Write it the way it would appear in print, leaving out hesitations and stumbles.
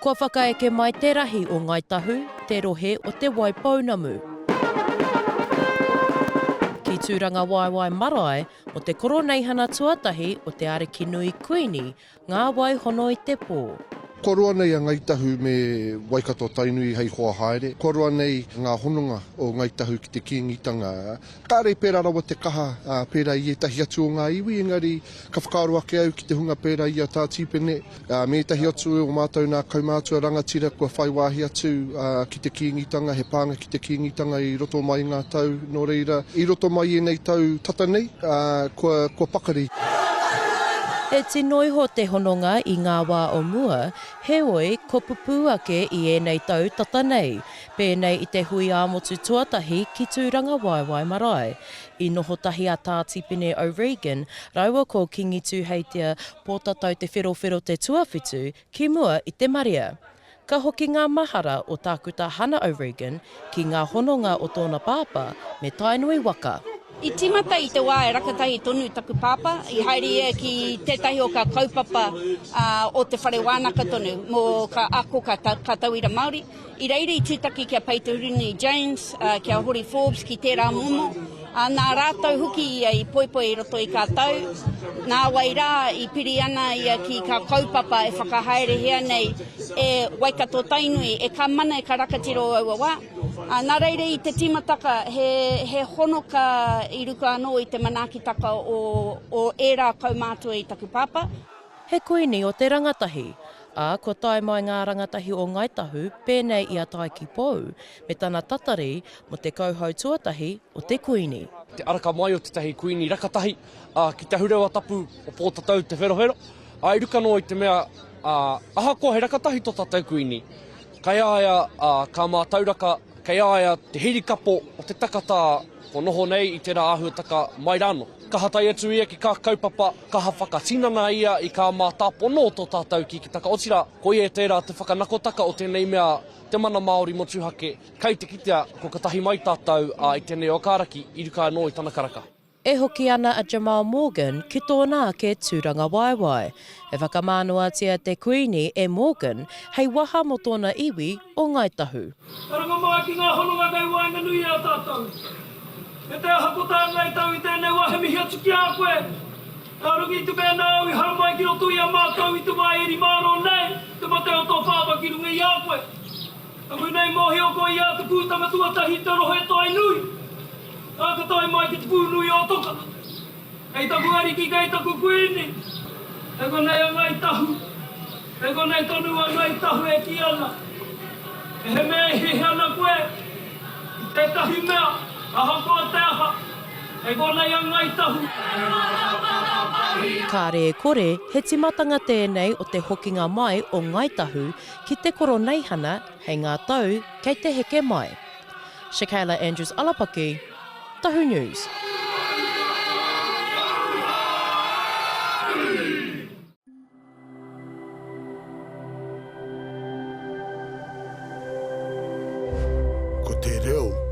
Kua whakaeke mai te rahi o Ngāi Tahu, te rohe o Te Waipoumanu. Ki Tūrangawaewae Marae o te Koroneihana tuatahi o Te Arikinui Kuini Nga wai hono i te pō. Korua nei a Ngāi Tahu me waikato tainui hei whakamāhuki. Korua nei ngā hononga o Ngāi Tahu ki te Kiingitanga. Kāre pērā rawa te kaha, pērā i e tahi atu o ngā iwi, engari ka whakaaro ake au ki te hunga pērā i a tā tipene. Me tahi atu o mātou nā kaumātua rangatira kua whai wāhi atu ki te Kiingitanga, he pānga ki te Kiingitanga i roto mai ngā tau, nō reira. I roto mai e nei tau tata nei, kua pakari. E tino iho te hononga i ngā wā o mua, Heoi ko pupu ake i ēnei tau tata nei, pēnei i te hui āmotu tuatahi ki Tūrangawaewae Marae. I noho tahi a tā tipene o Regan, raua ko kingitu heitia pōtatau te whirowhiro te tuawhitu ki mua i te Maria. Ka hoki ngā mahara o tākuta hana o Regan ki ngā hononga o tōna pāpā me taenui waka. I timata i te wā e rakatahi tonu taku pāpā, i haere ia ki tētahi o ka kaupapa o te whare wānaka tonu mō ka ahakoa ka tauira Māori. I reira i tūtaki kia Peiteruni James, kia Huri Forbes, ki tērā momo. Nā rātou huki ia i poipoi i roto i kā tau. Nā wairā i piri ana ia ki ka kaupapa e whakahaere hea nei e waikato tainui e ka mana e ka rakatiro aua wā. Nā reire i te timataka he hono ka i ruka anō i te manaakitaka o ērā kaumātua i taku pāpā. He kuini o te rangatahi, ko tae mai ngā rangatahi o Ngāi Tahu pēnei i a tae ki pōu, me tana tatari mo te kauhau tuatahi o te kuini. Te araka mai o te tahi kuini rakatahi, ki te hurewa tapu o pōtatau te wherohero. I ruka no i te mea ahakoa he rakatahi to tātou kuini. Kai aia ka mā tauraka, kai aia te hirikapo o te takata ko noho nei i tērā āhuataka mai rāno. Kaha tai atu ia ki kā kaupapa, kaha whakatinana ia i kā mā tāpono o tō tātou ki taka otira. Ko ia tērā te whakanakotaka o tēnei mea te mana Māori motuhake. Kei te kitea ko ka tahi mai tātou i tēnei o kāraki i ruka anō i tana karaka. E hoki ana a Jamal Morgan ki tōna ake Tūrangawaewae. E whakamānuatia te kuini e Morgan hei waha mo tōna iwi o Ngāi Tahu. Aranga mai ki ngā hononga kei wainganui a tātou. E te ahakota Ngāi Tahu i tēnei wahe mihi atu ki a koe. Aruki tu mea nāu i haramai ki roto i a mātou i tu mai eri māro nei. Te mate o tō whāwa ki runga i a koe. Tangu nei mohi o koe i a te pūtanga tuatahi te rohe taenui. Ka tai mai ki te pūnui o toka. Ngāi Tahu ariki Ngāi Tahu Kuini. E konei a Ngāi Tahu. E konei tonu a Ngāi Tahu e ki ana. E he mea he ana koe. I te tahi mea. Ahakoa te aha, e konei a Ngāi Tahu. Ka re kore, he timatanga tēnei o te hokinga mai o Ngāi Tahu ki te Koroneihana hei ngā tau kei te heke mai. Shakayla Andrews-Alapaki, Tahu News. Ko te reo.